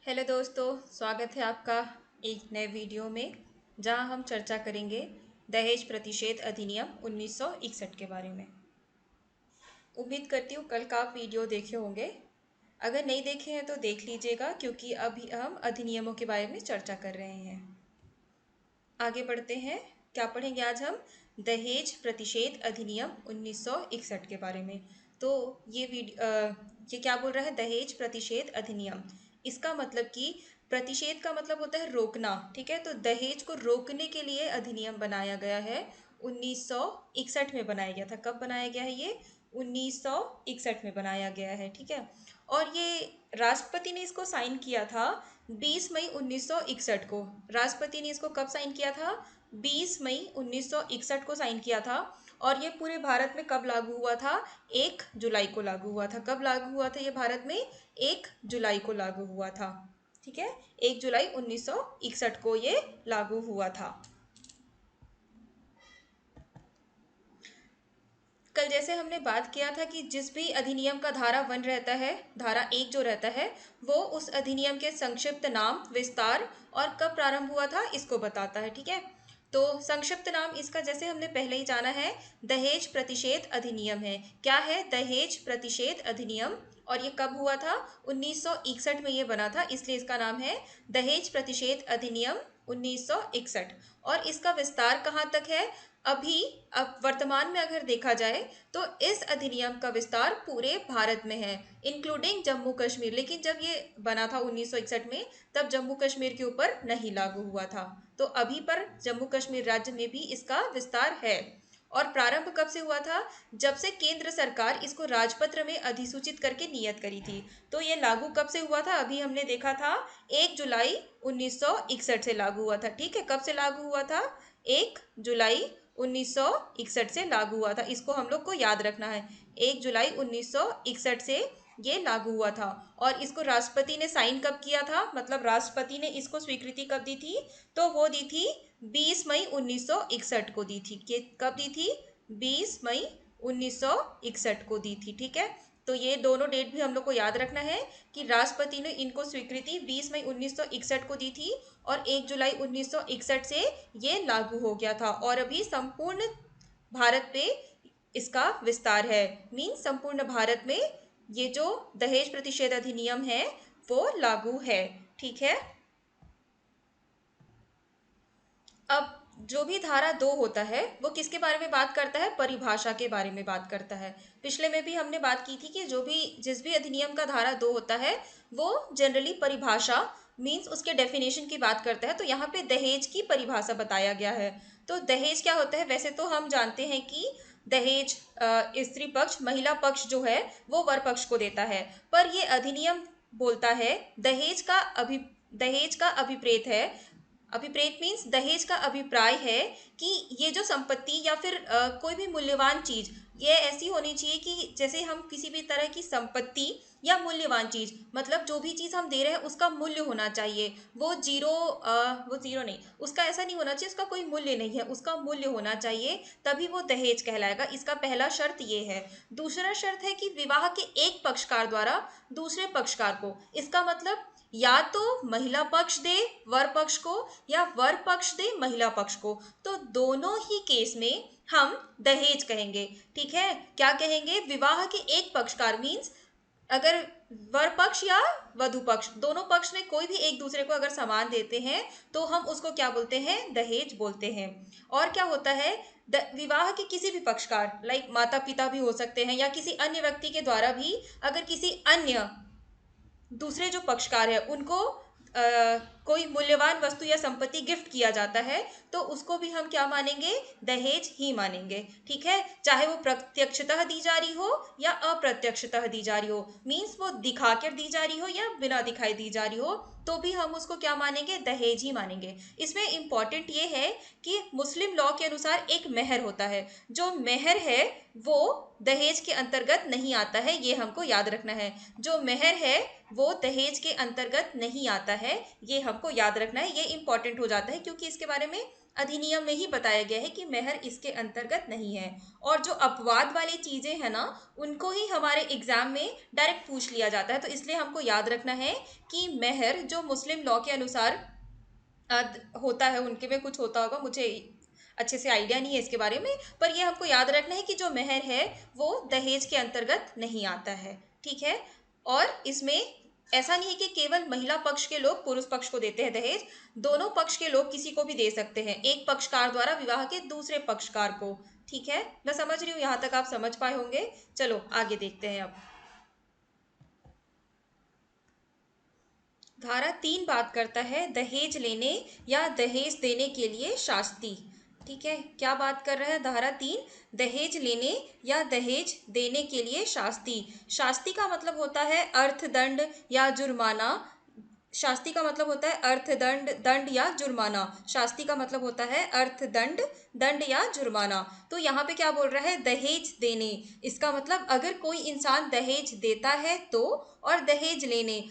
Hello दोस्तों, स्वागत है आपका एक नए वीडियो में जहां हम चर्चा करेंगे दहेज प्रतिषेध अधिनियम 1961 के बारे में। उम्मीद करती हूँ कल का आप वीडियो देखे होंगे। अगर नहीं देखे हैं तो देख लीजिएगा क्योंकि अभी हम अधिनियमों के बारे में चर्चा कर रहे हैं। आगे बढ़ते हैं। क्या पढ़ेंगे आज हम? दहेज प्रतिषेध अधिनियम 1961 के बारे में। तो ये क्या बोल रहा है? दहेज प्रतिषेध अधिनियम। इसका मतलब कि प्रतिषेध का मतलब होता है रोकना, ठीक है। तो दहेज को रोकने के लिए अधिनियम बनाया गया है। 1961 में बनाया गया था। कब बनाया गया है ये? 1961 में बनाया गया है, ठीक है। और ये राष्ट्रपति ने इसको साइन किया था 20 मई 1961 को। राष्ट्रपति ने इसको कब साइन किया था? 20 मई 1961 को साइन किया था। और ये पूरे भारत में कब लागू हुआ था? 1 जुलाई को लागू हुआ था। कब लागू हुआ था ये भारत में? 1 जुलाई को लागू हुआ था, ठीक है। 1 जुलाई 1961 को ये लागू हुआ था। कल जैसे हमने बात किया था कि जिस भी अधिनियम का धारा 1 रहता है, धारा 1 जो रहता है, वो उस अधिनियम के संक्षिप्त नाम, विस्तार और कब प्रारंभ हुआ था इसको बताता है, ठीक है। तो संक्षिप्त नाम इसका जैसे हमने पहले ही जाना है, दहेज प्रतिषेध अधिनियम है। क्या है? दहेज प्रतिषेध अधिनियम। और ये कब हुआ था? 1961 में ये बना था, इसलिए इसका नाम है दहेज प्रतिषेध अधिनियम 1961। और इसका विस्तार कहाँ तक है? अभी अब वर्तमान में अगर देखा जाए तो इस अधिनियम का विस्तार पूरे भारत में है, इंक्लूडिंग जम्मू कश्मीर। लेकिन जब ये बना था 1961 में, तब जम्मू कश्मीर के ऊपर नहीं लागू हुआ था। तो अभी पर जम्मू कश्मीर राज्य में भी इसका विस्तार है। और प्रारंभ कब से हुआ था? जब से केंद्र सरकार इसको राजपत्र में अधिसूचित करके नियत करी थी। तो ये लागू कब से हुआ था? अभी हमने देखा था 1 जुलाई 1961 से लागू हुआ था, ठीक है। कब से लागू हुआ था? 1 जुलाई 1961 से लागू हुआ था। इसको हम लोग को याद रखना है। 1 जुलाई 1961 से ये लागू हुआ था। और इसको राष्ट्रपति ने साइन कब किया था? मतलब राष्ट्रपति ने इसको स्वीकृति कब दी थी? तो वो दी थी 20 मई 1961 को दी थी। कब दी थी? 20 मई 1961 को दी थी, ठीक है। तो ये दोनों डेट भी हम लोग को याद रखना है कि राष्ट्रपति ने इनको स्वीकृति 20 मई 1961 को दी थी और 1 जुलाई 1961 से ये लागू हो गया था। और अभी संपूर्ण भारत पे इसका विस्तार है। संपूर्ण भारत में ये जो दहेज प्रतिषेध अधिनियम है वो लागू है, ठीक है। अब जो भी धारा 2 होता है वो किसके बारे में बात करता है? परिभाषा के बारे में बात करता है। पिछले में भी हमने बात की थी कि जिस भी अधिनियम का धारा 2 होता है वो जनरली परिभाषा उसके डेफिनेशन की बात करता है। तो यहाँ पे दहेज की परिभाषा बताया गया है। तो दहेज क्या होता है? वैसे तो हम जानते हैं कि दहेज स्त्री पक्ष, महिला पक्ष जो है वो वर पक्ष को देता है। पर ये अधिनियम बोलता है दहेज का अभिप्रेत है। अभिप्रेत दहेज का अभिप्राय है कि ये जो संपत्ति या फिर कोई भी मूल्यवान चीज, ये ऐसी होनी चाहिए कि जैसे हम किसी भी तरह की संपत्ति या मूल्यवान चीज, मतलब जो भी चीज हम दे रहे हैं उसका मूल्य होना चाहिए। वो जीरो नहीं, उसका ऐसा नहीं होना चाहिए उसका कोई मूल्य नहीं है, उसका मूल्य होना चाहिए, तभी वो दहेज कहलाएगा। इसका पहला शर्त ये है। दूसरा शर्त है कि विवाह के एक पक्षकार द्वारा दूसरे पक्षकार को, इसका मतलब या तो महिला पक्ष दे वर पक्ष को या वर पक्ष दे महिला पक्ष को, तो दोनों ही केस में हम दहेज कहेंगे, ठीक है। क्या कहेंगे? विवाह के एक पक्षकार अगर वर पक्ष या वधु पक्ष, दोनों पक्ष में कोई भी एक दूसरे को अगर सामान देते हैं तो हम उसको क्या बोलते हैं? दहेज बोलते हैं। और क्या होता है? विवाह के किसी भी पक्षकार, लाइक माता पिता भी हो सकते हैं या किसी अन्य व्यक्ति के द्वारा भी, अगर किसी अन्य दूसरे जो पक्षकार है उनको कोई मूल्यवान वस्तु या संपत्ति गिफ्ट किया जाता है तो उसको भी हम क्या मानेंगे? दहेज ही मानेंगे, ठीक है। चाहे वो प्रत्यक्षतः दी जा रही हो या अप्रत्यक्षतः दी जा रही हो, वो दिखाकर दी जा रही हो या बिना दिखाई दी जा रही हो, तो भी हम उसको क्या मानेंगे? दहेज ही मानेंगे। इसमें इंपॉर्टेंट ये है कि मुस्लिम लॉ के अनुसार एक मेहर होता है। जो मेहर है वो दहेज के अंतर्गत नहीं आता है, ये हमको याद रखना है। जो मेहर है वो दहेज के अंतर्गत नहीं आता है, ये हमको याद रखना है। ये इंपॉर्टेंट हो जाता है क्योंकि इसके बारे में अधिनियम में ही बताया गया है कि मेहर इसके अंतर्गत नहीं है। और जो अपवाद वाली चीजें हैं ना, उनको ही हमारे एग्जाम में डायरेक्ट पूछ लिया जाता है। तो इसलिए हमको याद रखना है कि मेहर जो मुस्लिम लॉ के अनुसार होता है, उनके में कुछ होता होगा, मुझे अच्छे से आइडिया नहीं है इसके बारे में, पर ये हमको याद रखना है कि जो मेहर है वो दहेज के अंतर्गत नहीं आता है। ठीक है। और इसमें ऐसा नहीं है कि केवल महिला पक्ष के लोग पुरुष पक्ष को देते हैं दहेज, दोनों पक्ष के लोग किसी को भी दे सकते हैं, एक पक्षकार द्वारा विवाह के दूसरे पक्षकार को। ठीक है, मैं समझ रही हूँ यहाँ तक आप समझ पाए होंगे। चलो आगे देखते हैं अब। धारा 3 बात करता है दहेज लेने या दहेज देने के लिए शास्ति। ठीक है, क्या बात कर रहा है धारा 3? दहेज लेने या दहेज देने के लिए शास्ति। शास्ति का मतलब होता है अर्थदंड या जुर्माना। शास्ति का मतलब होता है अर्थदंड, दंड या जुर्माना। शास्ति का मतलब होता है अर्थदंड, दंड या जुर्माना। तो यहाँ पे क्या बोल रहा है? दहेज देने। इसका मतलब अगर कोई इंसान दहेज देता है तो, और दहेज लेने,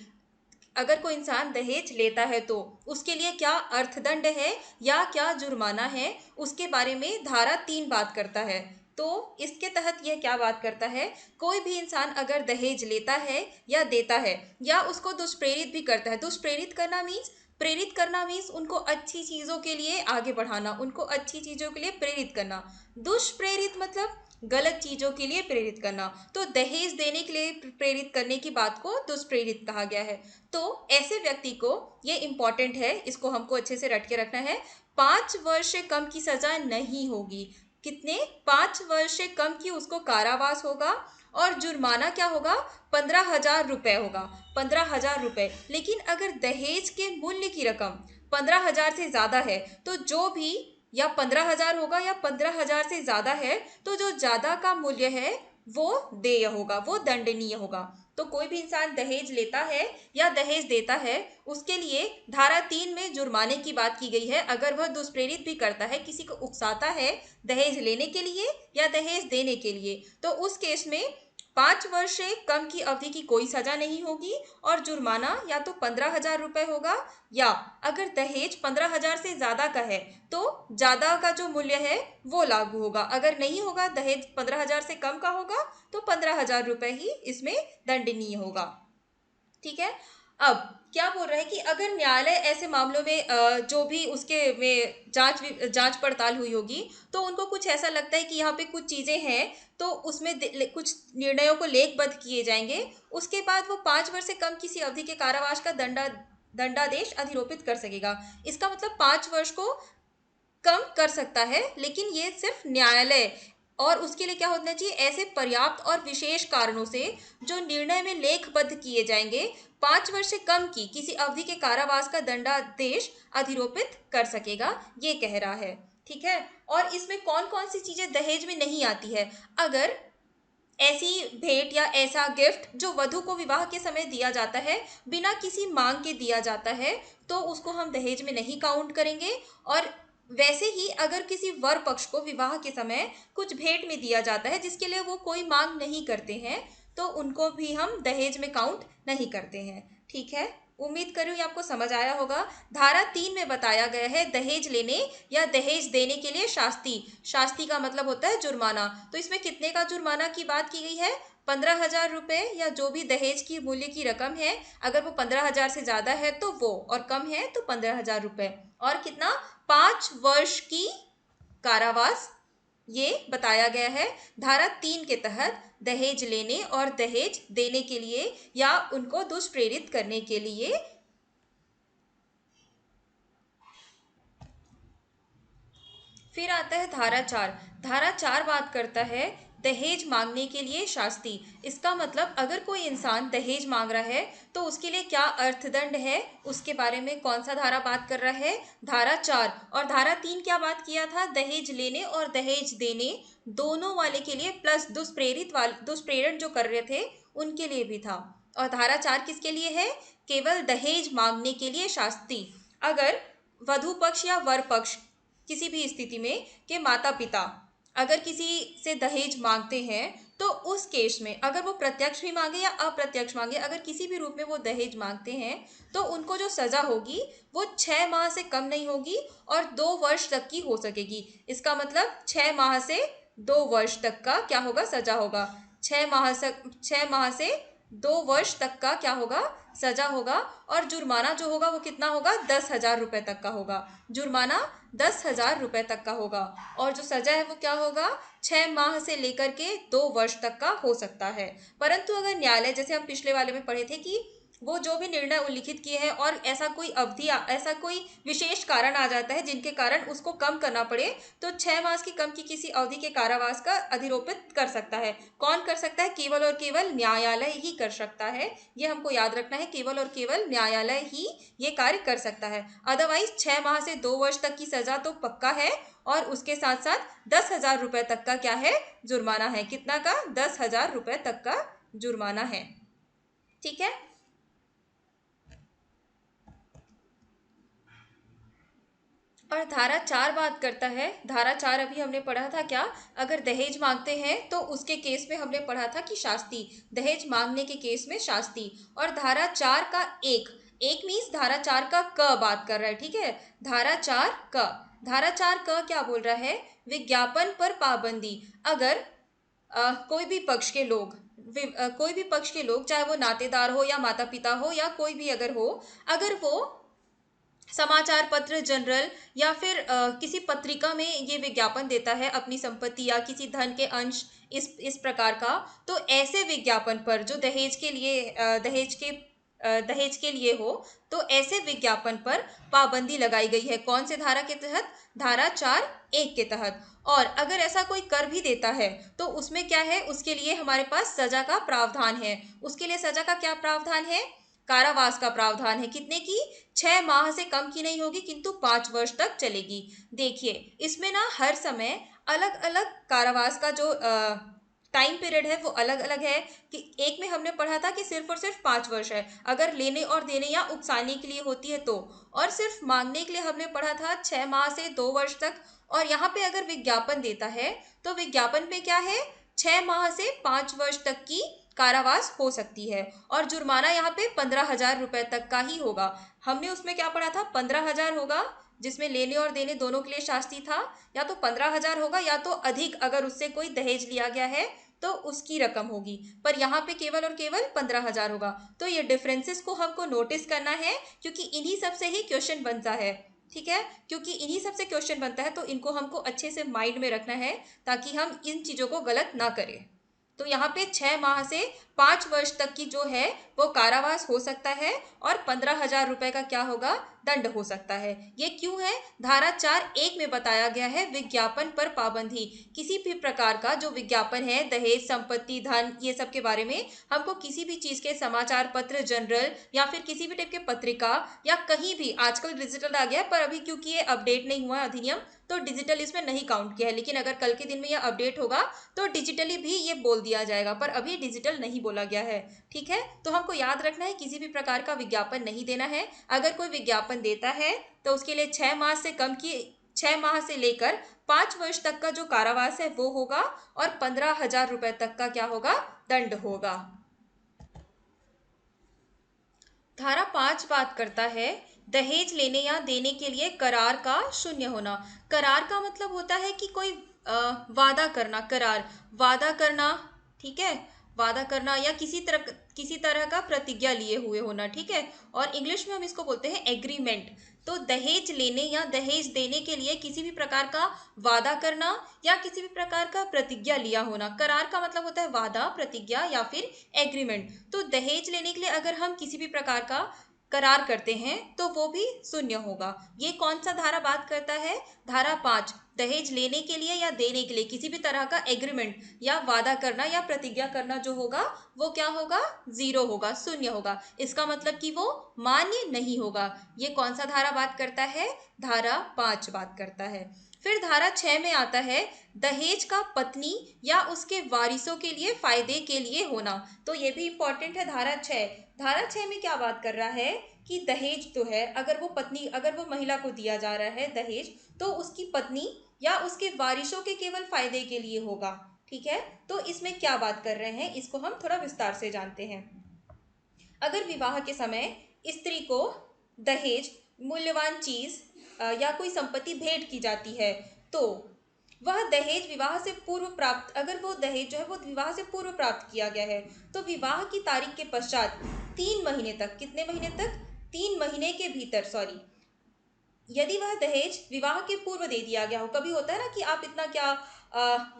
अगर कोई इंसान दहेज लेता है तो उसके लिए क्या अर्थदंड है या क्या जुर्माना है, उसके बारे में धारा 3 बात करता है। तो इसके तहत यह क्या बात करता है? कोई भी इंसान अगर दहेज लेता है या देता है या उसको दुष्प्रेरित भी करता है, दुष्प्रेरित करना मीन्स, प्रेरित करना मीन्स उनको अच्छी चीजों के लिए आगे बढ़ाना, उनको अच्छी चीजों के लिए प्रेरित करना। दुष्प्रेरित मतलब गलत चीजों के लिए प्रेरित करना। तो दहेज देने के लिए प्रेरित करने की बात को दुष्प्रेरित कहा गया है। तो ऐसे व्यक्ति को, ये इंपॉर्टेंट है, इसको हमको अच्छे से रट के रखना है, 5 वर्ष से कम की सजा नहीं होगी। कितने? 5 वर्ष से कम की उसको कारावास होगा, और जुर्माना क्या होगा? 15,000 रुपए होगा। 15,000 रुपए। लेकिन अगर दहेज के मूल्य की रकम 15,000 से ज्यादा है तो जो भी, या 15,000 होगा या 15,000 से ज्यादा है, तो जो ज्यादा का मूल्य है वो देय होगा, वो दंडनीय होगा। तो कोई भी इंसान दहेज लेता है या दहेज देता है, उसके लिए धारा 3 में जुर्माने की बात की गई है। अगर वह दुष्प्रेरित भी करता है, किसी को उकसाता है दहेज लेने के लिए या दहेज देने के लिए, तो उस केस में 5 वर्ष से कम की अवधि की कोई सजा नहीं होगी, और जुर्माना या तो 15,000 रुपए होगा, या अगर दहेज 15,000 से ज्यादा का है तो ज्यादा का जो मूल्य है वो लागू होगा। अगर नहीं होगा, दहेज 15,000 से कम का होगा, तो 15,000 रुपए ही इसमें दंडनीय होगा। ठीक है। अब क्या बोल रहा है कि अगर न्यायालय ऐसे मामलों में जो भी उसके में जांच पड़ताल हुई होगी, तो उनको कुछ ऐसा लगता है कि यहाँ पे कुछ चीजें हैं, तो उसमें कुछ निर्णयों को लेखबद्ध किए जाएंगे। उसके बाद वो 5 वर्ष से कम किसी अवधि के कारावास का दंडादेश अधिरोपित कर सकेगा। इसका मतलब 5 वर्ष को कम कर सकता है, लेकिन ये सिर्फ न्यायालय, और उसके लिए क्या होना चाहिए? ऐसे पर्याप्त और विशेष कारणों से जो निर्णय में लेखबद्ध किए जाएंगे, 5 वर्ष से कम की किसी अवधि के कारावास का दंडादेश अधिरोपित कर सकेगा, ये कह रहा है। ठीक है। और इसमें कौन कौन सी चीजें दहेज में नहीं आती है? अगर ऐसी भेंट या ऐसा गिफ्ट जो वधु को विवाह के समय दिया जाता है, बिना किसी मांग के दिया जाता है, तो उसको हम दहेज में नहीं काउंट करेंगे। और वैसे ही अगर किसी वर पक्ष को विवाह के समय कुछ भेंट में दिया जाता है जिसके लिए वो कोई मांग नहीं करते हैं, तो उनको भी हम दहेज में काउंट नहीं करते हैं। ठीक है। उम्मीद करूँ ये आपको समझ आया होगा। धारा 3 में बताया गया है दहेज लेने या दहेज देने के लिए शास्ति। शास्ति का मतलब होता है जुर्माना। तो इसमें कितने का जुर्माना की बात की गई है? 15,000 रुपए, या जो भी दहेज की मूल्य की रकम है, अगर वो 15,000 से ज्यादा है तो वो, और कम है तो 15,000 रुपए। और कितना? 5 वर्ष की कारावास, ये बताया गया है धारा 3 के तहत दहेज लेने और दहेज देने के लिए या उनको दुष्प्रेरित करने के लिए। फिर आता है धारा 4। धारा 4 बात करता है दहेज मांगने के लिए शास्ति। इसका मतलब अगर कोई इंसान दहेज मांग रहा है तो उसके लिए क्या अर्थदंड है, उसके बारे में कौन सा धारा बात कर रहा है? धारा 4। और धारा 3 क्या बात किया था? दहेज लेने और दहेज देने दोनों वाले के लिए, प्लस दुष्प्रेरण जो कर रहे थे उनके लिए भी था। और धारा 4 किसके लिए है? केवल दहेज मांगने के लिए शास्ति। अगर वधु पक्ष या वर पक्ष किसी भी स्थिति में के माता पिता अगर किसी से दहेज मांगते हैं, तो उस केस में अगर वो प्रत्यक्ष भी मांगे या अप्रत्यक्ष मांगे, अगर किसी भी रूप में वो दहेज मांगते हैं तो उनको जो सजा होगी वो 6 माह से कम नहीं होगी और 2 वर्ष तक की हो सकेगी। इसका मतलब 6 माह से 2 वर्ष तक का क्या होगा, सजा होगा। 6 माह से 2 वर्ष तक का क्या होगा, सजा होगा। और जुर्माना जो होगा वो कितना होगा, 10,000 रुपए तक का होगा। जुर्माना 10,000 रुपए तक का होगा। और जो सजा है वो क्या होगा, 6 माह से लेकर के 2 वर्ष तक का हो सकता है। परंतु अगर न्यायालय, जैसे हम पिछले वाले में पढ़े थे कि वो जो भी निर्णय उल्लिखित किए हैं और ऐसा कोई अवधि, ऐसा कोई विशेष कारण आ जाता है जिनके कारण उसको कम करना पड़े, तो 6 मास की कम की किसी अवधि के कारावास का अधिरोपित कर सकता है। कौन कर सकता है, केवल और केवल न्यायालय ही कर सकता है। ये हमको याद रखना है, केवल और केवल न्यायालय ही ये कार्य कर सकता है। अदरवाइज 6 माह से 2 वर्ष तक की सजा तो पक्का है और उसके साथ साथ 10,000 रुपए तक का क्या है, जुर्माना है। कितना का, 10,000 रुपए तक का जुर्माना है। ठीक है। और धारा 4 बात करता है, धारा 4 अभी हमने पढ़ा था क्या, अगर दहेज मांगते हैं तो उसके केस में हमने पढ़ा था कि शास्ति, दहेज मांगने के केस में शास्ति। और धारा 4 का एक, एक मीन्स धारा 4 का क बात कर रहा है। ठीक है, धारा 4 क, धारा 4 क क्या बोल रहा है, विज्ञापन पर पाबंदी। अगर कोई भी पक्ष के लोग, कोई भी पक्ष के लोग, चाहे वो नातेदार हो या माता पिता हो या कोई भी अगर हो, अगर वो समाचार पत्र, जनरल या फिर किसी पत्रिका में ये विज्ञापन देता है अपनी संपत्ति या किसी धन के अंश, इस प्रकार का, तो ऐसे विज्ञापन पर जो दहेज के लिए दहेज के लिए हो, तो ऐसे विज्ञापन पर पाबंदी लगाई गई है। कौन से धारा के तहत, धारा 4(1) के तहत। और अगर ऐसा कोई कर भी देता है तो उसमें क्या है, उसके लिए हमारे पास सजा का प्रावधान है। उसके लिए सजा का क्या प्रावधान है, कारावास का प्रावधान है। कितने की, 6 माह से कम की नहीं होगी किंतु 5 वर्ष तक चलेगी। देखिए इसमें ना हर समय अलग अलग कारावास का जो टाइम पीरियड है वो अलग अलग है। कि एक में हमने पढ़ा था कि सिर्फ और सिर्फ 5 वर्ष है, अगर लेने और देने या उकसाने के लिए होती है तो। और सिर्फ मांगने के लिए हमने पढ़ा था 6 माह से 2 वर्ष तक। और यहाँ पे अगर विज्ञापन देता है तो विज्ञापन पे क्या है, 6 माह से 5 वर्ष तक की कारावास हो सकती है। और जुर्माना यहाँ पे 15,000 रुपए तक का ही होगा। हमने उसमें क्या पढ़ा था, 15,000 होगा, जिसमें लेने और देने दोनों के लिए शास्ति था। या तो 15,000 होगा या तो अधिक, अगर उससे कोई दहेज लिया गया है तो उसकी रकम होगी। पर यहाँ पे केवल और केवल 15,000 होगा। तो ये डिफरेंसेस को हमको नोटिस करना है, क्योंकि इन्हीं सब से ही क्वेश्चन बनता है। ठीक है, क्योंकि इन्हीं सब से क्वेश्चन बनता है, तो इनको हमको अच्छे से माइंड में रखना है ताकि हम इन चीज़ों को गलत ना करें। तो यहाँ पे 6 माह से 5 वर्ष तक की जो है वो कारावास हो सकता है और 15,000 रुपए का क्या होगा, दंड हो सकता है। ये क्यों है, धारा 4(1) में बताया गया है विज्ञापन पर पाबंदी। किसी भी प्रकार का जो विज्ञापन है, दहेज, संपत्ति, धन, ये सब के बारे में हमको किसी भी चीज के समाचार पत्र, जनरल या फिर किसी भी टाइप के पत्रिका या कहीं भी, आजकल डिजिटल आ गया है पर अभी क्योंकि ये अपडेट नहीं हुआ है अधिनियम, तो डिजिटल इसमें नहीं काउंट किया है। लेकिन अगर कल के दिन में ये अपडेट होगा तो डिजिटली भी ये बोल दिया जाएगा, पर अभी डिजिटल नहीं बोला गया है। ठीक है, तो हमको याद रखना है किसी भी प्रकार का विज्ञापन नहीं देना है। अगर कोई विज्ञापन देता है तो उसके लिए 6 माह से लेकर 5 वर्ष तक का जो कारावास है वो होगा और 15,000 रुपए तक का क्या होगा, दंड होगा। धारा 5 बात करता है दहेज लेने या देने के लिए करार का शून्य होना। करार का मतलब होता है कि कोई वादा करना, करार, वादा करना। ठीक है, वादा करना या किसी तरह का प्रतिज्ञा लिए हुए होना। ठीक है, और इंग्लिश में हम इसको बोलते हैं एग्रीमेंट। तो दहेज लेने या दहेज देने के लिए किसी भी प्रकार का वादा करना या किसी भी प्रकार का प्रतिज्ञा लिया होना। करार का मतलब होता है वादा, प्रतिज्ञा या फिर एग्रीमेंट। तो दहेज लेने के लिए अगर हम किसी भी प्रकार का करार करते हैं तो वो भी शून्य होगा। ये कौन सा धारा बात करता है, धारा 5। दहेज लेने के लिए या देने के लिए किसी भी तरह का एग्रीमेंट या वादा करना या प्रतिज्ञा करना जो होगा वो क्या होगा, 0 होगा, शून्य होगा। इसका मतलब कि वो मान्य नहीं होगा। ये कौन सा धारा बात करता है, धारा 5 बात करता है। फिर धारा 6 में आता है दहेज का पत्नी या उसके वारिसों के लिए फायदे के लिए होना। तो ये भी इंपॉर्टेंट है। धारा 6, धारा 6 में क्या बात कर रहा है कि दहेज तो है, अगर वो पत्नी, अगर वो महिला को दिया जा रहा है दहेज, तो उसकी पत्नी या उसके वारिसों के केवल फायदे के लिए होगा। ठीक है, तो इसमें क्या बात कर रहे हैं इसको हम थोड़ा विस्तार से जानते हैं। अगर विवाह के समय स्त्री को दहेज, मूल्यवान चीज या कोई संपत्ति भेंट की जाती है, तो वह दहेज विवाह से पूर्व प्राप्त, अगर वो दहेज जो है वो विवाह से पूर्व प्राप्त किया गया है, तो विवाह की तारीख के पश्चात 3 महीने तक, कितने महीने तक, 3 महीने के भीतर, सॉरी, यदि वह दहेज विवाह के पूर्व दे दिया गया हो, कभी होता है ना कि आप इतना क्या,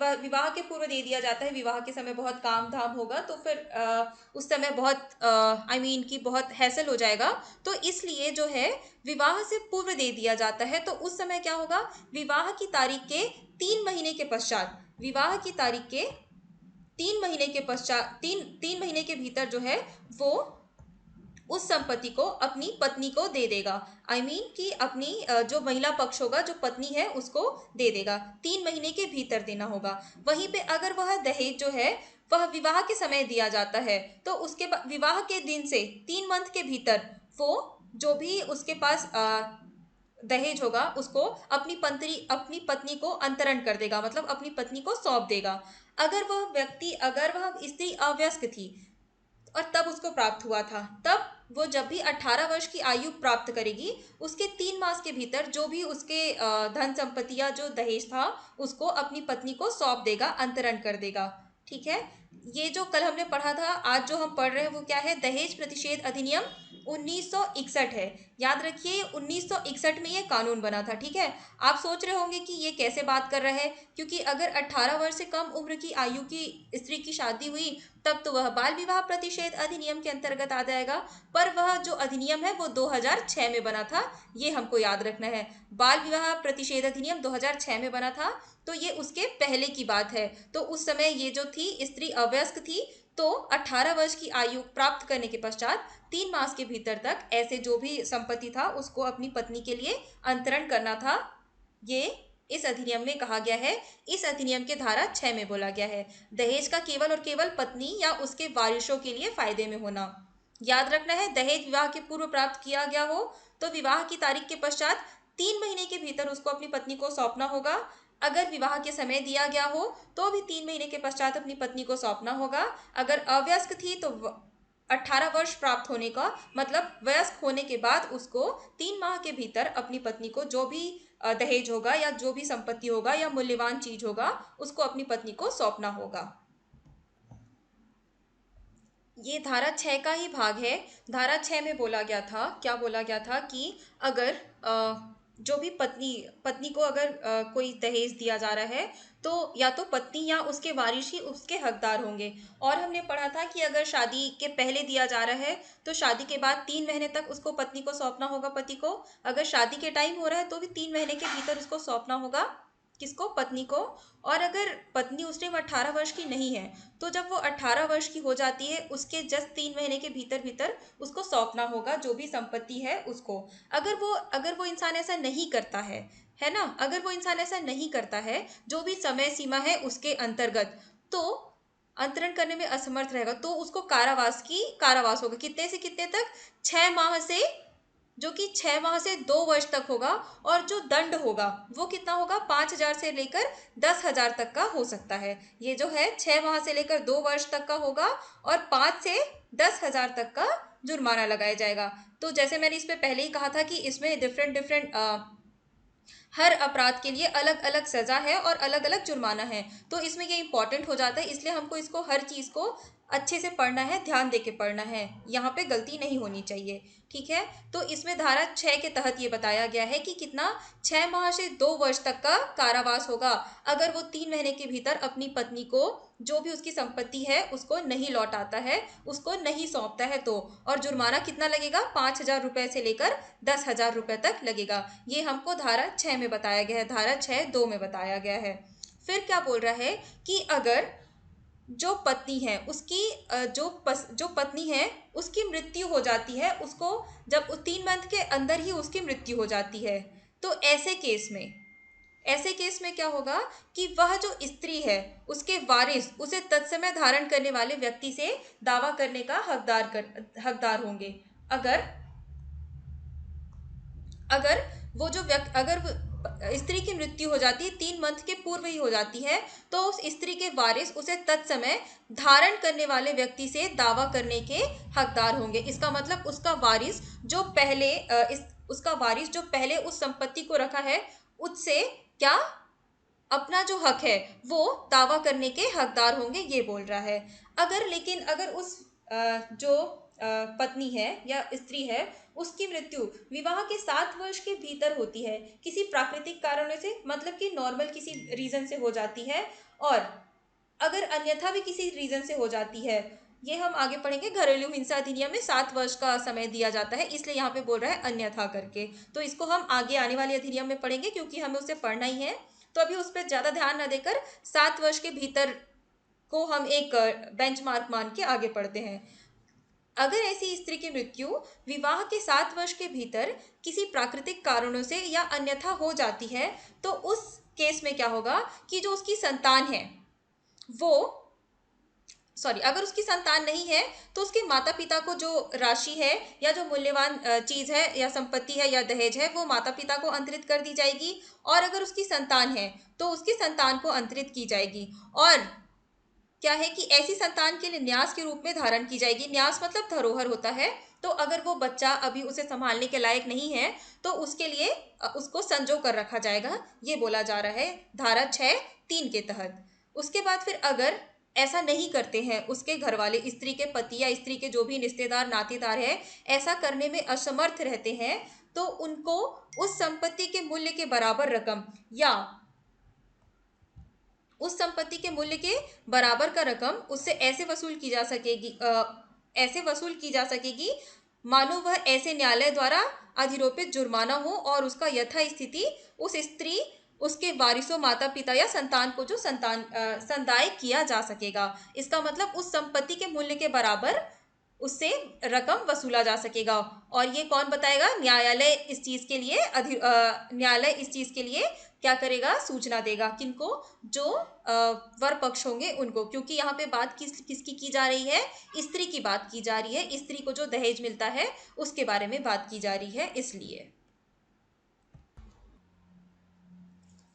वह विवाह के पूर्व दे दिया जाता है, विवाह के समय बहुत काम धाम होगा तो फिर उस समय बहुत आई मीन कि बहुत हैसल हो जाएगा, तो इसलिए जो है विवाह से पूर्व दे दिया जाता है, तो उस समय क्या होगा, विवाह की तारीख के 3 महीने के पश्चात, विवाह की तारीख के 3 महीने के पश्चात, तीन महीने के भीतर जो है वो उस संपत्ति को अपनी पत्नी को दे देगा। आई मीन कि अपनी जो महिला पक्ष होगा, जो पत्नी है, उसको दे देगा। 3 महीने के भीतर देना होगा। वहीं पे अगर वह दहेज जो है वह विवाह के समय दिया जाता है, तो उसके विवाह के दिन से 3 मंथ के भीतर वो जो भी उसके पास दहेज होगा उसको अपनी पत्नी को अंतरण कर देगा, मतलब अपनी पत्नी को सौंप देगा। अगर वह स्त्री अवयस्क थी और तब उसको प्राप्त हुआ था, तब वो जब भी 18 वर्ष की आयु प्राप्त करेगी, उसके 3 मास के भीतर जो भी उसके धन संपत्ति या जो दहेज था उसको अपनी पत्नी को सौंप देगा, अंतरण कर देगा। ठीक है, ये जो कल हमने पढ़ा था, आज जो हम पढ़ रहे हैं वो क्या है, दहेज प्रतिषेध अधिनियम 1961 है। याद रखिए 1961 में ये कानून बना था। ठीक है, आप सोच रहे होंगे कि ये कैसे बात कर रहे हैं, क्योंकि अगर 18 वर्ष से कम उम्र की आयु की स्त्री की शादी हुई तब तो वह बाल विवाह प्रतिषेध अधिनियम के अंतर्गत आ जाएगा, पर वह जो अधिनियम है वो 2006 में बना था, ये हमको याद रखना है। बाल विवाह प्रतिषेध अधिनियम 2006 में बना था, तो ये उसके पहले की बात है। तो उस समय ये जो थी स्त्री अवयस्क थी, तो 18 वर्ष की आयु प्राप्त करने के पश्चात 3 मास के भीतर तक ऐसे जो भी संपत्ति था उसको अपनी पत्नी के लिए अंतरण करना था। ये इस अधिनियम में कहा गया है। इस अधिनियम के धारा 6 में बोला गया है, दहेज का केवल और केवल पत्नी या उसके वारिसों के लिए फायदे में होना। याद रखना है, दहेज विवाह के पूर्व प्राप्त किया गया हो तो विवाह की तारीख के पश्चात 3 महीने के भीतर उसको अपनी पत्नी को सौंपना होगा। अगर विवाह के समय दिया गया हो तो भी 3 महीने के पश्चात अपनी पत्नी को सौंपना होगा। अगर अवयस्क थी तो 18 वर्ष प्राप्त होने का मतलब वयस्क होने के बाद उसको 3 माह के भीतर अपनी पत्नी को जो भी दहेज होगा या जो भी संपत्ति होगा या मूल्यवान चीज होगा उसको अपनी पत्नी को सौंपना होगा। ये धारा 6 का ही भाग है। धारा 6 में बोला गया था, क्या बोला गया था कि अगर जो भी पत्नी पत्नी को अगर कोई दहेज दिया जा रहा है तो या तो पत्नी या उसके वारिस ही उसके हकदार होंगे। और हमने पढ़ा था कि अगर शादी के पहले दिया जा रहा है तो शादी के बाद 3 महीने तक उसको पत्नी को सौंपना होगा पति को। अगर शादी के टाइम हो रहा है तो भी 3 महीने के भीतर उसको सौंपना होगा, किसको, पत्नी को। और अगर पत्नी उस टाइम 18 वर्ष की नहीं है तो जब वो 18 वर्ष की हो जाती है उसके जस्ट 3 महीने के भीतर भीतर उसको सौंपना होगा जो भी संपत्ति है उसको। अगर वो इंसान ऐसा नहीं करता है ना, अगर वो इंसान ऐसा नहीं करता है जो भी समय सीमा है उसके अंतर्गत, तो अंतरण करने में असमर्थ रहेगा तो उसको कारावास होगा। कितने से कितने तक, 6 माह से, जो कि 6 माह से 2 वर्ष तक होगा। और जो दंड होगा वो कितना होगा, 5,000 से लेकर 10,000 तक का हो सकता है। ये जो है 6 माह से लेकर 2 वर्ष तक का होगा और 5 से 10,000 तक का जुर्माना लगाया जाएगा। तो जैसे मैंने इस पे पहले ही कहा था कि इसमें डिफरेंट डिफरेंट हर अपराध के लिए अलग अलग सजा है और अलग अलग जुर्माना है। तो इसमें ये इंपॉर्टेंट हो जाता है, इसलिए हमको इसको हर चीज़ को अच्छे से पढ़ना है, ध्यान दे के पढ़ना है, यहाँ पे गलती नहीं होनी चाहिए। ठीक है, तो इसमें धारा 6 के तहत ये बताया गया है कि कितना, 6 माह से 2 वर्ष तक का कारावास होगा अगर वो 3 महीने के भीतर अपनी पत्नी को जो भी उसकी संपत्ति है उसको नहीं लौटाता है, उसको नहीं सौंपता है तो। और जुर्माना कितना लगेगा, 5,000 रुपए से लेकर 10,000 रुपए तक लगेगा। ये हमको धारा 6 में बताया गया है, धारा 6(2) में बताया गया है। फिर क्या बोल रहा है कि अगर जो पत्नी है उसकी जो पत्नी है उसकी मृत्यु हो जाती है, उसको जब 3 मंथ के अंदर ही उसकी मृत्यु हो जाती है, तो ऐसे केस में क्या होगा कि वह जो स्त्री है उसके वारिस उसे तत्समय धारण करने वाले व्यक्ति से दावा करने का हकदार होंगे। अगर अगर वो जो व्यक्ति अगर स्त्री की मृत्यु हो जाती है 3 मंथ के पूर्व ही हो जाती है, तो उस स्त्री के वारिस उसे तत्समय धारण करने वाले व्यक्ति से दावा करने के हकदार होंगे। इसका मतलब उसका वारिस जो पहले उसका वारिस जो पहले उस संपत्ति को रखा है, उससे क्या अपना जो हक है वो दावा करने के हकदार होंगे, ये बोल रहा है। अगर उस जो पत्नी है या स्त्री है, उसकी मृत्यु विवाह के 7 वर्ष के भीतर होती है किसी प्राकृतिक कारणों से, मतलब कि नॉर्मल किसी रीजन से हो जाती है, और अगर अन्यथा भी किसी रीजन से हो जाती है, ये हम आगे पढ़ेंगे। घरेलू हिंसा अधिनियम में 7 वर्ष का समय दिया जाता है, इसलिए यहाँ पे बोल रहा है अन्यथा करके। तो इसको हम आगे आने वाले अधिनियम में पढ़ेंगे क्योंकि हमें उसे पढ़ना ही है। तो अभी उस पर ज्यादा ध्यान न देकर 7 वर्ष के भीतर को हम एक बेंचमार्क मान के आगे पढ़ते हैं। अगर ऐसी स्त्री की मृत्यु विवाह के 7 वर्ष के भीतर किसी प्राकृतिक कारणों से या अन्यथा हो जाती है, तो उस केस में क्या होगा कि जो उसकी संतान है वो अगर उसकी संतान नहीं है तो उसके माता पिता को जो राशि है या जो मूल्यवान चीज है या संपत्ति है या दहेज है, वो माता पिता को अंतरित कर दी जाएगी। और अगर उसकी संतान है तो उसकी संतान को अंतरित की जाएगी। और क्या है कि ऐसी संतान के लिए न्यास के रूप में धारण की जाएगी। न्यास मतलब धरोहर होता है। तो अगर वो बच्चा अभी उसे संभालने के लायक नहीं है तो उसके लिए उसको संजो कर रखा जाएगा, ये बोला जा रहा है धारा 6(3) के तहत। उसके बाद फिर अगर ऐसा नहीं करते हैं उसके घर वाले, स्त्री के पति या स्त्री के जो भी रिश्तेदार नातेदार है, ऐसा करने में असमर्थ रहते हैं, तो उनको उस संपत्ति के मूल्य के बराबर रकम या उस संपत्ति के मूल्य के बराबर का रकम उससे ऐसे वसूल की जा सकेगी मानो वह ऐसे न्यायालय द्वारा अधिरोपित जुर्माना हो और उसका यथास्थिति उस स्त्री, उसके वारिसों, माता पिता या संतान को जो संदाय किया जा सकेगा। इसका मतलब उस संपत्ति के मूल्य के बराबर उससे रकम वसूला जा सकेगा। और ये कौन बताएगा? न्यायालय इस चीज के लिए क्या करेगा? सूचना देगा। किनको? जो वर पक्ष होंगे उनको, क्योंकि यहाँ पे बात किसकी की जा रही है? स्त्री की बात की जा रही है। स्त्री को जो दहेज मिलता है उसके बारे में बात की जा रही है, इसलिए।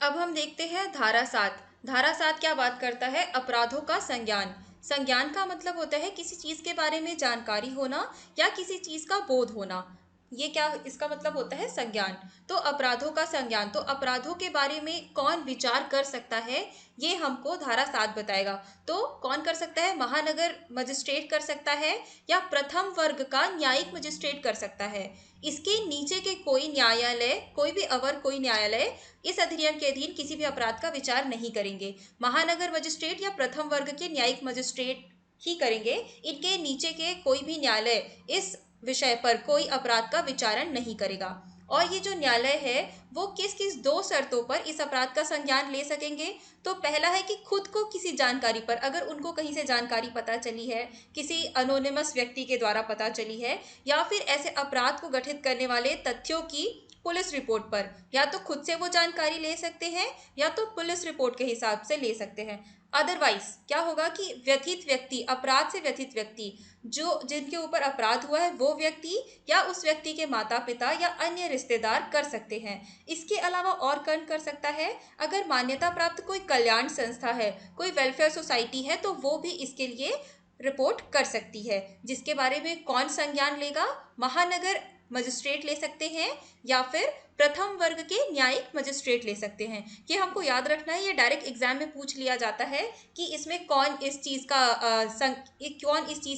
अब हम देखते हैं धारा 7। धारा 7 क्या बात करता है? अपराधों का संज्ञान। संज्ञान का मतलब होता है किसी चीज के बारे में जानकारी होना या किसी चीज का बोध होना। ये क्या इसका मतलब होता है? संज्ञान। तो अपराधों का संज्ञान, तो अपराधों के बारे में कौन विचार कर सकता है, ये हमको धारा 7 बताएगा। तो कौन कर सकता है? महानगर मजिस्ट्रेट कर सकता है या प्रथम वर्ग का न्यायिक मजिस्ट्रेट कर सकता है। इसके नीचे के कोई न्यायालय, कोई भी अवर कोई न्यायालय इस अधिनियम के अधीन किसी भी अपराध का विचार नहीं करेंगे। महानगर मजिस्ट्रेट या प्रथम वर्ग के न्यायिक मजिस्ट्रेट ही करेंगे। इनके नीचे के कोई भी न्यायालय इस विषय पर कोई अपराध का विचारण नहीं करेगा। और ये जो न्यायालय है वो किस किस 2 शर्तों पर इस अपराध का संज्ञान ले सकेंगे? तो पहला है कि खुद को किसी जानकारी पर, अगर उनको कहीं से जानकारी पता चली है, किसी अनोनिमस व्यक्ति के द्वारा पता चली है, या फिर ऐसे अपराध को गठित करने वाले तथ्यों की पुलिस रिपोर्ट पर, या तो खुद से वो जानकारी ले सकते हैं या तो पुलिस रिपोर्ट के हिसाब से ले सकते हैं। अदरवाइज क्या होगा कि व्यथित व्यक्ति, अपराध से व्यथित व्यक्ति, जो जिनके ऊपर अपराध हुआ है वो व्यक्ति या उस व्यक्ति के माता पिता या अन्य रिश्तेदार कर सकते हैं। इसके अलावा और कौन कर सकता है? अगर मान्यता प्राप्त कोई कल्याण संस्था है, कोई वेलफेयर सोसाइटी है, तो वो भी इसके लिए रिपोर्ट कर सकती है। जिसके बारे में कौन संज्ञान लेगा? महानगर मजिस्ट्रेट ले सकते हैं या फिर प्रथम वर्ग के न्यायिक मजिस्ट्रेट ले सकते हैं। ये हमको याद रखना है, ये डायरेक्ट एग्जाम में पूछ लिया जाता है कि इसमें कौन इस चीज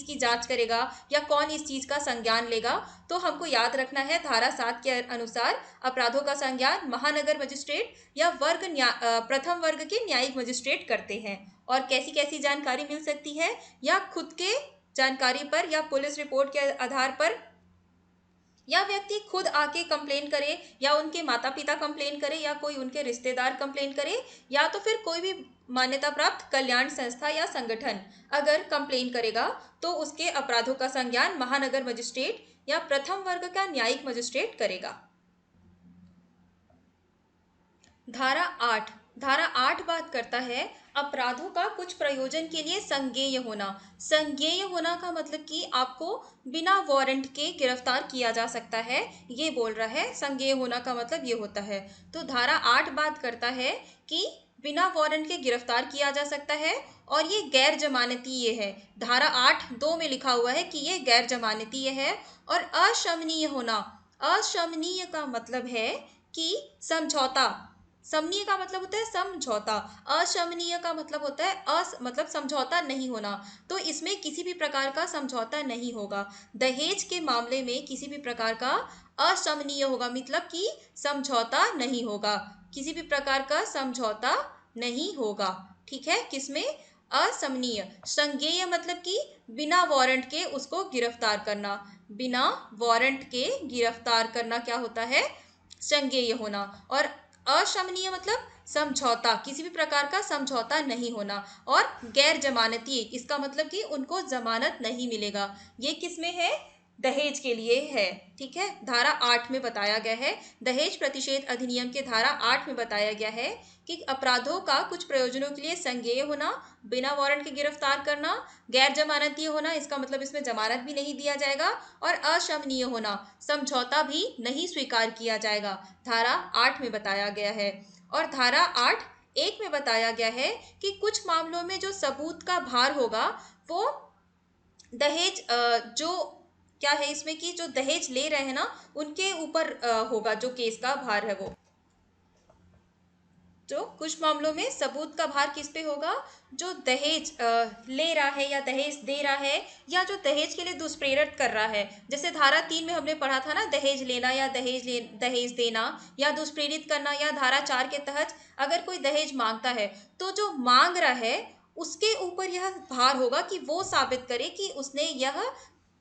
की जांच करेगा या कौन इस चीज का संज्ञान लेगा। तो हमको याद रखना है धारा 7 के अनुसार अपराधों का संज्ञान महानगर मजिस्ट्रेट या प्रथम वर्ग के न्यायिक मजिस्ट्रेट करते हैं। और कैसी कैसी जानकारी मिल सकती है? या खुद के जानकारी पर या पुलिस रिपोर्ट के आधार पर, या व्यक्ति खुद आके कंप्लेन करे, या उनके माता पिता कंप्लेन करे, या कोई उनके रिश्तेदार कंप्लेन करे, या तो फिर कोई भी मान्यता प्राप्त कल्याण संस्था या संगठन अगर कंप्लेन करेगा, तो उसके अपराधों का संज्ञान महानगर मजिस्ट्रेट या प्रथम वर्ग का न्यायिक मजिस्ट्रेट करेगा। धारा 8 धारा 8 बात करता है अपराधों का कुछ प्रयोजन के लिए संज्ञेय होना। संज्ञेय होना का मतलब कि आपको बिना वारंट के गिरफ्तार किया जा सकता है, ये बोल रहा है। संज्ञेय होना का मतलब ये होता है। तो धारा 8 बात करता है कि बिना वारंट के गिरफ्तार किया जा सकता है और ये गैर जमानती ये है। धारा 8(2) में लिखा हुआ है कि ये गैर जमानती है। और अशमनीय होना, अशमनीय का मतलब है कि समझौता, समनीय का मतलब होता है समझौता, अशमनीय का मतलब होता है मतलब समझौता नहीं होना। तो इसमें किसी भी प्रकार का समझौता नहीं होगा। दहेज के मामले में किसी भी प्रकार का अशमनीय होगा, मतलब कि समझौता नहीं होगा, किसी भी प्रकार का समझौता नहीं होगा। ठीक है, किसमें? असमनीय। संज्ञेय मतलब कि बिना वारंट के उसको गिरफ्तार करना, बिना वारंट के गिरफ्तार करना क्या होता है? संज्ञेय होना। और अशमनीय मतलब समझौता, किसी भी प्रकार का समझौता नहीं होना। और गैर जमानती, इसका मतलब कि उनको जमानत नहीं मिलेगा। ये किस में है? दहेज के लिए है। ठीक है, धारा 8 में बताया गया है, दहेज प्रतिषेध अधिनियम के धारा 8 में बताया गया है कि अपराधों का कुछ प्रयोजनों के लिए संज्ञेय होना, बिना वारंट के गिरफ्तार करना, गैर जमानती होना, इसका मतलब इसमें जमानत भी नहीं दिया जाएगा, और अशमनीय होना, समझौता भी नहीं स्वीकार किया जाएगा, धारा 8 में बताया गया है। और धारा 8(1) में बताया गया है कि कुछ मामलों में जो सबूत का भार होगा वो दहेज जो क्या है इसमें कि जो दहेज ले रहे हैं ना उनके ऊपर होगा, जो केस का भार है वो। तो कुछ मामलों में सबूत का भार किस पे होगा? जो दहेज ले रहा है या दहेज दे रहा है या जो दहेज के लिए दुष्प्रेरित कर रहा है। जैसे धारा 3 में हमने पढ़ा था ना, दहेज लेना या दहेज देना या दुष्प्रेरित करना, या धारा 4 के तहत अगर कोई दहेज मांगता है तो जो मांग रहा है उसके ऊपर यह भार होगा कि वो साबित करे कि उसने यह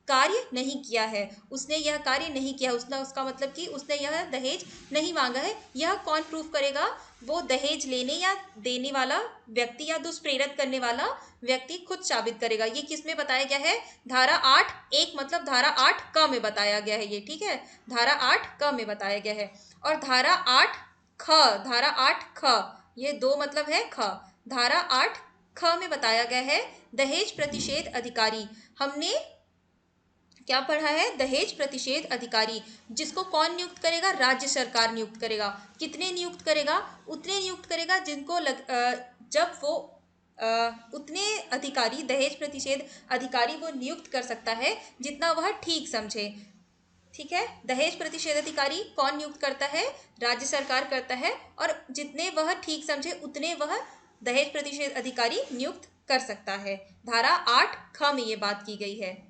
कार्य नहीं किया है, उसने यह कार्य नहीं किया, उसने उसका मतलब कि उसने यह दहेज नहीं मांगा है। यह कौन प्रूफ करेगा? वो दहेज लेने या देने वाला व्यक्ति या दुष्प्रेरित करने वाला व्यक्ति खुद साबित करेगा। ये किस में बताया गया है? धारा 8(1) मतलब धारा 8(क) में बताया गया है ये। ठीक है, धारा 8(क) में बताया गया है। और धारा 8(ख), धारा 8(ख), ये 2 मतलब है ख। धारा 8(ख) में बताया गया है दहेज प्रतिषेध अधिकारी। हमने क्या पढ़ा है? दहेज प्रतिषेध अधिकारी, जिसको कौन नियुक्त करेगा? राज्य सरकार नियुक्त करेगा। कितने नियुक्त करेगा? उतने नियुक्त करेगा जिनको जब वो उतने अधिकारी, दहेज प्रतिषेध अधिकारी वो नियुक्त कर सकता है जितना वह ठीक समझे। ठीक है, दहेज प्रतिषेध अधिकारी कौन नियुक्त करता है? राज्य सरकार करता है, और जितने वह ठीक समझे उतने वह दहेज प्रतिषेध अधिकारी नियुक्त कर सकता है। धारा 8(ख) में ये बात की गई है।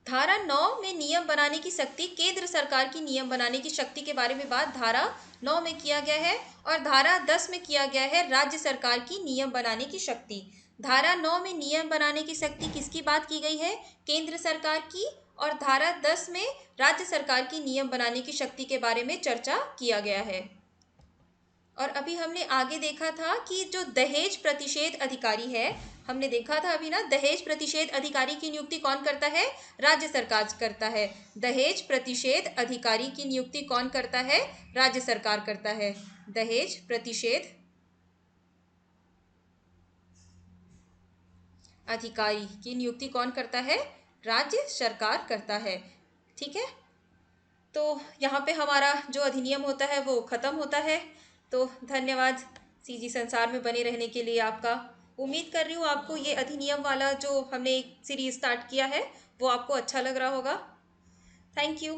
धारा 9 में नियम बनाने की शक्ति, केंद्र सरकार की नियम बनाने की शक्ति के बारे में बात धारा 9 में किया गया है। और धारा 10 में किया गया है राज्य सरकार की नियम बनाने की शक्ति। धारा 9 में नियम बनाने की शक्ति किसकी बात की गई है? केंद्र सरकार की। और धारा 10 में राज्य सरकार की नियम बनाने की शक्ति के बारे में चर्चा किया गया है। और अभी हमने आगे देखा था कि जो दहेज प्रतिषेध अधिकारी है, हमने देखा था अभी ना, दहेज प्रतिषेध अधिकारी की नियुक्ति कौन करता है? राज्य सरकार करता है। दहेज प्रतिषेध अधिकारी की नियुक्ति कौन करता है? राज्य सरकार करता है। दहेज प्रतिषेध अधिकारी की नियुक्ति कौन करता है? राज्य सरकार करता है। ठीक है, तो यहाँ पे हमारा जो अधिनियम होता है वो ख़त्म होता है। तो धन्यवाद सीजी संसार में बने रहने के लिए आपका। उम्मीद कर रही हूँ आपको ये अधिनियम वाला जो हमने एक सीरीज स्टार्ट किया है वो आपको अच्छा लग रहा होगा। Thank you.